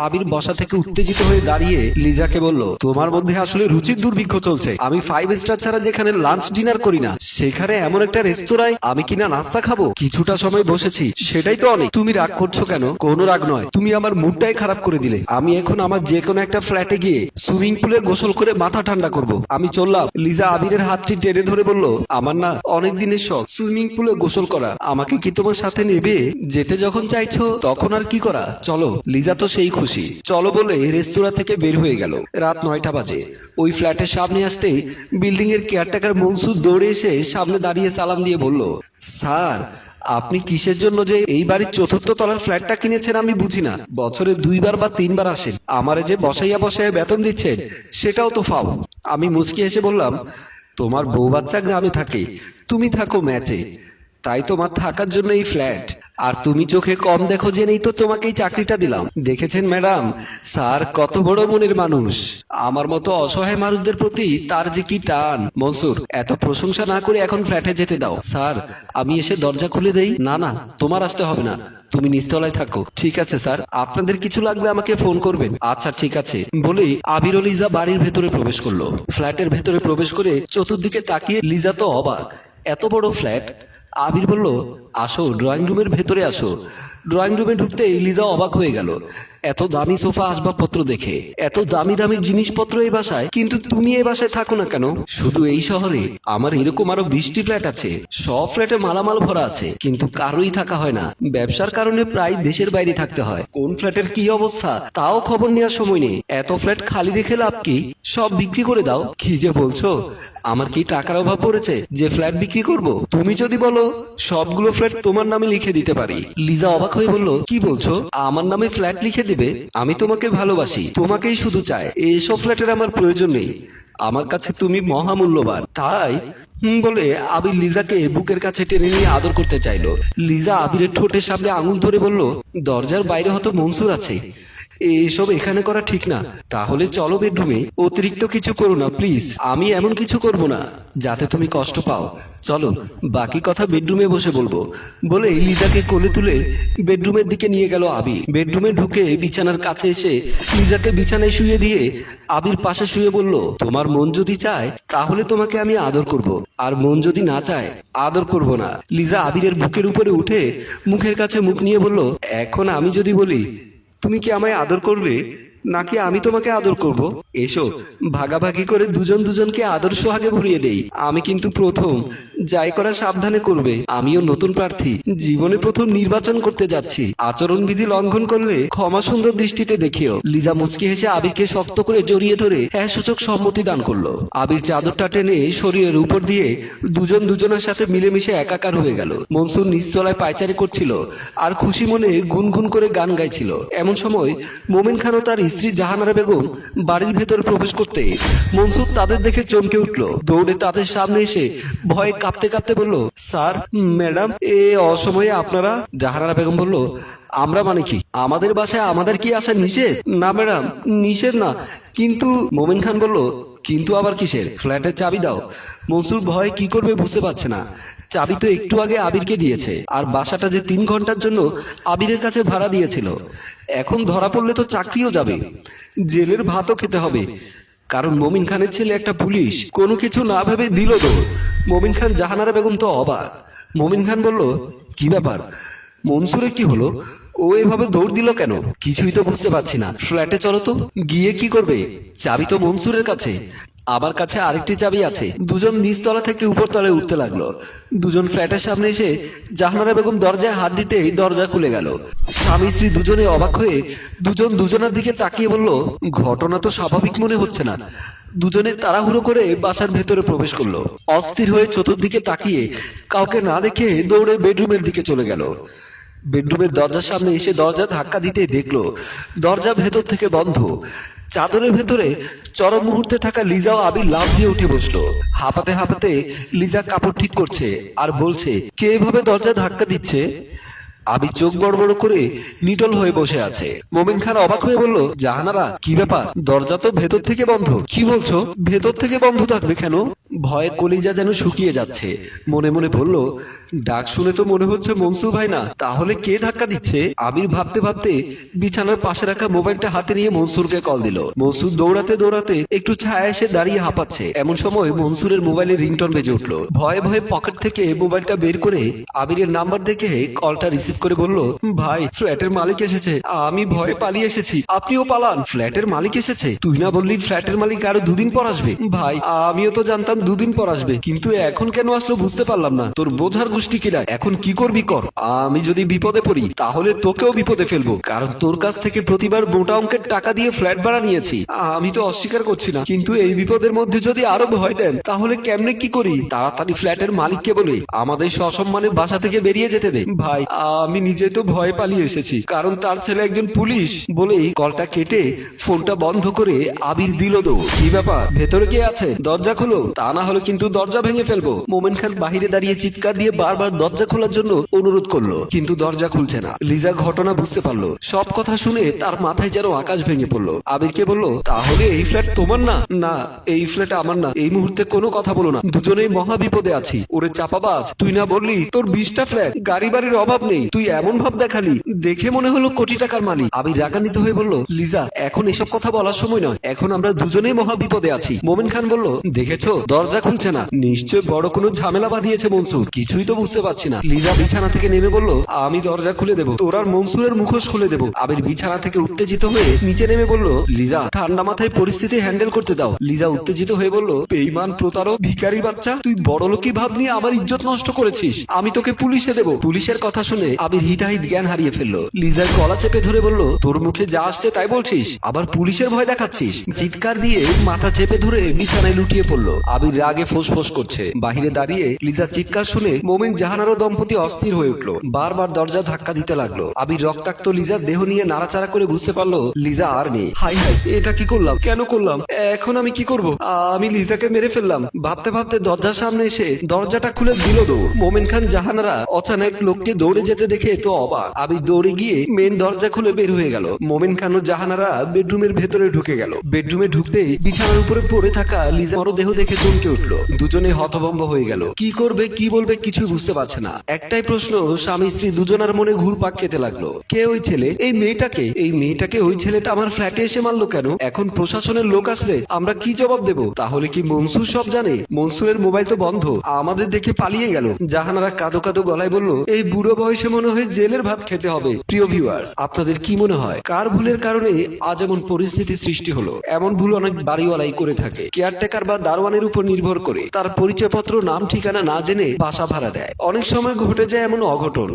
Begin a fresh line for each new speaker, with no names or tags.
আবির বসা থেকে উত্তেজিত হয়ে দাঁড়িয়ে লিজাকে বলল, তোমার মধ্যে আসলে রুচির দুর্ভিক্ষ চলছে। আমি 5 স্টার ছাড়া যেখানে লাঞ্চ ডিনার করি না, সেখানে এমন একটা রেস্তোরাঁয় আমি কিনা নাস্তা খাবো? কিছুটা সময় বসেছি, সেটাই তো অনেক। তুমি রাগ করছো কেন? কোনো রাগ নয়, তুমি আমার মুডটাই খারাপ করে দিলে। আমি এখন আমার যে কোনো একটা ফ্ল্যাটে গিয়ে সুইমিং পুলে গোসল করে মাথা ঠান্ডা করব। আমি চললাম। লিজা আবিরের হাতটি টেনে ধরে বলল, আমার না অনেক দিনের শখ সুইমিং পুলে গোসল করা। আমাকে কি তোমার সাথে নেবে? যেতে যখন চাইছো তখন আর কি করা, চলো। লিজা তো সেই খুশি। চলো বলে রেস্তোরাঁ থেকে বের হয়ে গেল। রাত 9টা বাজে। ওই ফ্ল্যাটের সামনে আসতেই বিল্ডিং এর কেয়ারটেকার মনসুর দৌড়ে এসে সামনে দাঁড়িয়ে সালাম দিয়ে বলল, স্যার, আপনি কিসের জন্য যে এই বাড়ির 4র্থ তলার ফ্ল্যাটটা কিনেছেন আমি বুঝি না। বছরে 2বার বা 3বার আসেন, আমারে যে বসাইয়া বসাইয়া বেতন দিচ্ছেন সেটাও তো ফাও। আমি মুচকি এসে বললাম, তোমার বউ বাচ্চা গ্রামে থাকে, তুমি থাকো ম্যাচে, তাই তোমার থাকার জন্য এই ফ্ল্যাট। আর তুমি চোখে কম দেখো জেনেই তো তোমাকে এই চাকরিটা দিলাম। দেখেছেন ম্যাডাম, স্যার কত বড় মনের মানুষ। আমার মতো অসহায় মানুষদের প্রতি তার যে কি টান। মনসুর, এত প্রশংসা না করে এখন ফ্ল্যাটে যেতে দাও। স্যার, আমি এসে দরজা খুলে দেই? না না, তোমার আসতে হবে না, তুমি নিচতলায় থাকো। ঠিক আছে স্যার, আপনাদের কিছু লাগলে আমাকে ফোন করবেন। আচ্ছা ঠিক আছে বলেই আবির ও লিজা বাড়ির ভেতরে প্রবেশ করলো। ফ্ল্যাটের ভেতরে প্রবেশ করে চতুর্দিকে তাকিয়ে লিজা তো অবাক। এত বড় ফ্ল্যাট। আবির বলল, আসো ড্রয়িং রুমের ভেতরে আসো। ড্রয়িং রুমে ঢুকতেই লিজা অবাক হয়ে গেল। এত দামি সোফা আসবাবপত্র দেখে, এত দামি দামি জিনিসপত্র এই বাসায়। কিন্তু তুমি এই বাসায় থাকো না কেন? শুধু এই শহরে আমার এরকম আরো 20টি ফ্ল্যাট আছে, সব ফ্ল্যাটে মালামাল ভরা আছে, কিন্তু কারোই থাকা হয় না। ব্যবসার কারণে প্রায় দেশের বাইরে থাকতে হয়। কোন ফ্ল্যাটের কি অবস্থা তাও খবর নেওয়ার সময় নেই। এত ফ্ল্যাট খালি রেখে লাভ কি? সব বিক্রি করে দাও। কি যে বলছো, আমার কি টাকার অভাব পড়েছে যে ফ্ল্যাট বিক্রি করব? তুমি যদি বলো সবগুলো ফ্ল্যাট তোমার নামে লিখে দিতে পারি। লিজা অবাক হয়ে বলল, কি বলছো? আমার নামে ফ্ল্যাট লিখে দিবে? আমি তোমাকে ভালোবাসি, তোমাকেই শুধু চাই। এসব ফ্ল্যাটের আমার প্রয়োজন নেই। আমার কাছে তুমি মহামূল্যবান। তাই বলে আবির লিজাকে বুকের কাছে টেনে নিয়ে আদর করতে চাইলো। লিজা আবিরের ঠোঁটের সামনে আঙুল ধরে বলল, দরজার বাইরে হয়তো মনসুর আছে, এসব এখানে করা ঠিক না। তাহলে চলো বেডরুমে। অতিরিক্ত কিছু করো না প্লিজ। আমি এমন কিছু করব না যাতে তুমি কষ্ট পাও। চলো, বাকি কথা বেডরুমে বসে বলবো। বলে লিজাকে কোলে তুলে বেডরুমের দিকে নিয়ে গেল আবির। বেডরুমে ঢুকে বিছানার কাছে এসে লিজাকে বিছানায় শুয়ে দিয়ে আবির পাশে শুয়ে বলল, তোমার মন যদি চায় তাহলে তোমাকে আমি আদর করব, আর মন যদি না চায় আদর করব না। লিজা আবিরের বুকের উপরে উঠে মুখের কাছে মুখ নিয়ে বলল, এখন আমি যদি বলি তুমি কি আমায় আদর করবে, নাকি আমি তোমাকে আদর করব? এসো, ভাগাভাগি করে দুজন দুজনকে আদর সোহাগে ভরিয়ে দেই। আমি কিন্তু প্রথম, যাই করা সাবধানে করবে। আমিও নতুন প্রার্থী, জীবনে প্রথম নির্বাচন করতে যাচ্ছি। আচরণবিধি লঙ্ঘন করলে ক্ষমা সুন্দর দৃষ্টিতে দেখিও। লিজা মুচকি হেসে আবিরকে শক্ত করে জড়িয়ে ধরে হ্যাঁ সূচক সম্মতি দান করলো। আবির চাদরটা টেনে শরীরের উপর দিয়ে দুজন দুজনের সাথে মিলেমিশে একাকার হয়ে গেল। মনসুর নিচতলায় পায়চারি করছিল আর খুশি মনে গুনগুন করে গান গাইছিল। এমন সময় মোমেন খান ও তার স্ত্রী জাহানারা বেগম বাড়ির ভেতরে প্রবেশ করতে মনসুর তাদের দেখে চমকে উঠল। দৌড়ে তাদের সামনে এসে ভয়ে কাঁপতে কাঁপতে বলল, স্যার, ম্যাডাম, এ অসময়ে আপনারা? জাহানারা বেগম বলল, আমরা মানে কি? আমাদের বাসায় আমাদের কি আসা নিষেধ? না ম্যাডাম, নিষেধ না, কিন্তু। মোমেন খান বলল, কিন্তু আবার কিসের? ফ্ল্যাটের চাবি দাও। মনসুর ভয়ে কি করবে বুঝতে পারছে না। চাবি তো একটু আগে আবিরকে দিয়েছে, আর বাসাটা যে 3 ঘন্টার জন্য আবিরের কাছে ভাড়া দিয়েছিল। এখন ধরা পড়লে তো চাকরিও যাবে, জেলের ভাতও খেতে হবে। কারণ মমিন খানের ছেলে একটা পুলিশ। কোনো কিছু না ভেবে দিল দৌড়। মমিন খান জাহানারা বেগম তো অবাক। মমিন খান বলল, কি ব্যাপার, মনসুরের কি হলো? ও এভাবে দৌড় দিল কেন? কিছুই তো বুঝতে পারছি না। ফ্ল্যাটে চলো তো। গিয়ে কি করবে? চাবি তো মনসুরের কাছে, আমার কাছে আরেকটি চাবি আছে। দুজন নিচতলা থেকে উপরতলায় উঠতে লাগলো। দুজন ফ্ল্যাটের সামনে এসে জাহানারা বেগম দরজায় হাত দিতেই দরজা খুলে গেল। স্বামী স্ত্রী দুজনে অবাক হয়ে দুজন দুজনের দিকে তাকিয়ে বলল, ঘটনা তো স্বাভাবিক মনে হচ্ছে না। দুজনে তাড়াহুড়ো করে বাসার ভেতরে প্রবেশ করলো। অস্থির হয়ে চতুর্দিকে তাকিয়ে কাউকে না দেখে দৌড়ে বেডরুমের দিকে চলে গেল। বেডরুমের দরজার সামনে এসে দরজা ধাক্কা দিতে দেখলো দরজা ভেতর থেকে বন্ধ। চাদরের ভেতরে চরম মুহূর্তে থাকা লিজা ও আবির লাফ দিয়ে উঠে বসলো। হাঁপাতে হাঁপাতে লিজা কাপড় ঠিক করছে আর বলছে, কে এভাবে দরজা ধাক্কা দিচ্ছে? আবির চোখ বড় বড় করে নিটল হয়ে বসে আছে। মোমিন খান অবাক হয়ে বলল, জাহানারা, কি ব্যাপার? দরজা তো ভেতর থেকে বন্ধ। কি বলছো? ভেতর থেকে বন্ধ থাকবে কেন? ভয়ে কলিজা যেন শুকিয়ে যাচ্ছে। মনে মনে বলল, ডাক শুনে তো মনে হচ্ছে মনসুর ভাই না, তাহলে কে ধাক্কা দিচ্ছে? আবির ভাবতে ভাবতে বিছানার পাশে রাখা মোবাইলটা হাতে নিয়ে মনসুরকে কল দিল। মনসুর দৌড়াতে দৌড়াতে একটু ছায়া এসে দাঁড়িয়ে হাঁপাচ্ছে। এমন সময় মনসুরের মোবাইলে রিংটোন বেজে উঠলো। ভয়ে ভয়ে পকেট থেকে মোবাইলটা বের করে আবিরের নাম্বার দেখে কলটা রিসিভ করে বলল, ভাই ফ্ল্যাটের মালিক এসেছে, আমি ভয়ে পালিয়ে এসেছি, আপনিও পালান। ফ্ল্যাটের মালিক এসেছে? তুই না বললি ফ্ল্যাটের মালিক আরো 2 দিন পর আসবে? ভাই আমিও তো জানতাম 2 দিন পর আসবে, কিন্তু এখন কেন আসলো বুঝতে পারলাম না। তোর বোঝার গোষ্ঠী কিনা, এখন কি করবি কর। আমি যদি বিপদে পড়ি তাহলে তোকেও বিপদে ফেলবো, কারণ তোর কাছ থেকে প্রতিবার মোটা অঙ্কের টাকা দিয়ে ফ্ল্যাট ভাড়া নিয়েছি। আমি তো অস্বীকার করছি না, কিন্তু এই বিপদের মধ্যে যদি আরো ভয় দেন তাহলে কেমনে কি করি? তাড়াতাড়ি ফ্ল্যাটের মালিককে বলে আমাদের সসম্মানের বাসা থেকে বেরিয়ে যেতে দে। ভাই আমি নিজে তো ভয় পালিয়ে এসেছি, কারণ তার ছেলে একজন পুলিশ। বলেই কলটা কেটে ফোনটা বন্ধ করে আবির দিল দৌড়। কি ব্যাপার, ভেতরে কে আছে? দরজা খুলো, তা না হলে কিন্তু দরজা ভেঙে ফেলবো। মোমেন খান বাহিরে দাঁড়িয়ে চিৎকার দিয়ে বারবার দরজা খোলার জন্য অনুরোধ করলো, কিন্তু দরজা খুলছে না। লিজা ঘটনা বুঝতে পারলো। সব কথা শুনে তার মাথায় যেন আকাশ ভেঙে পড়লো। আবিরকে বলল, তাহলে এই ফ্ল্যাট তোমার না? না, এই ফ্ল্যাট আমার না। এই মুহূর্তে কোনো কথা বলো না, দুজনেই মহা বিপদে আছি। ওরে চাপাবাজ, তুই না বললি তোর 20টা ফ্ল্যাট, গাড়ি বাড়ির অভাব নেই? তুই এমন ভাব দেখালি, দেখে মনে হলো কোটি টাকার মালিক। আবির রাগান্বিত হয়ে বলল, লিজা এখন এসব কথা বলার সময় নয়, এখন আমরা দুজনেই মহা বিপদে আছি। মোমেন খান বলল, দেখেছো দরজা খুলছে না, নিশ্চয় বড় কোনো ঝামেলা বাঁধিয়েছে মনসুর, কিছুই তো বুঝতে পারছি না। লিজা বিছানা থেকে নেমে বলল, আমি দরজা খুলে দেবো, তোর আর মনসুরের মুখোশ খুলে দেবো। আবির বিছানা থেকে উত্তেজিত হয়ে নিচে নেমে বলল, লিজা ঠান্ডা মাথায় পরিস্থিতি হ্যান্ডেল করতে দাও। লিজা উত্তেজিত হয়ে বলল, বেঈমান, প্রতারক, ভিখারি বাচ্চা, তুই বড়লোকি ভাব নিয়ে আমার ইজ্জত নষ্ট করেছিস, আমি তোকে পুলিশে দেবো। পুলিশের কথা শুনে আবির হিতাহিত জ্ঞান হারিয়ে ফেললো। লিজার গলা চেপে ধরে বলল, তোর মুখে যা আসছে তাই বলছিস, আবার পুলিশের ভয় দেখাচ্ছিস? চিৎকার দিয়ে মাথা চেপে ধরে বিছানায় লুটিয়ে পড়লো। আবির রাগে ফোঁস করছে। বাহিরে দাঁড়িয়ে লিজার চিৎকার শুনে মোমেন জাহানারও দম্পতি অস্থির হয়ে উঠলো। বারবার দরজা ধাক্কা দিতে লাগলো। আবির রক্তাক্ত লিজার দেহ নিয়ে নাড়াচাড়া করে বুঝতে পারলো লিজা আর নেই। হাই হাই, এটা কি করলাম, কেন করলাম, এখন আমি কি করব? আমি লিজাকে মেরে ফেললাম। ভাবতে ভাবতে দরজার সামনে এসে দরজাটা খুলে দিল দৌড়। মোমেন খান জাহানারা অচানক লোককে দৌড়ে যেতে দেখে তো অবাক। আবির দৌড়ে গিয়ে মেন দরজা খুলে বের হয়ে গেল। মোমেন খান ও জাহানারা বেডরুমের ভেতরে ঢুকে গেল। বেডরুমে ঢুকতেই বিছানার উপরে পড়ে থাকা লিজা মরদেহ দেখে চমকে উঠলো। দুজনে হতভম্ব হয়ে গেল। কি করবে কি বলবে কিছুই বুঝতে পারছে না। একটাই প্রশ্ন স্বামী স্ত্রী দুজনার মনে ঘুরপাক খেতে লাগলো। কে ওই ছেলে? এই মেয়েটাকে ওই ছেলেটা আমার ফ্ল্যাটে এসে মারলো কেন? এখন প্রশাসনের লোক আসলে আমরা কি জবাব দেব? তাহলে কি মনসুর সব জানে? মনসুরের মোবাইল তো বন্ধ, আমাদের দেখে পালিয়ে গেল। জাহানারা কাঁদো কাঁদো গলায় বলল, এই বুড়ো বয়সে মনে হয় জেলের ভাত খেতে হবে। প্রিয় ভিউয়ার্স, আপনাদের কি মনে হয় কার ভুলের কারণে আজ এমন পরিস্থিতি সৃষ্টি হলো? এমন ভুল অনেক বাড়িওয়ালাই করে থাকে। কেয়ারটেকার বা দারোয়ানের উপর নির্ভর করে তার পরিচয়পত্র, নাম ঠিকানা না জেনে বাসা ভাড়া দেয়। অনেক সময় ঘটে যায় এমন অঘটন।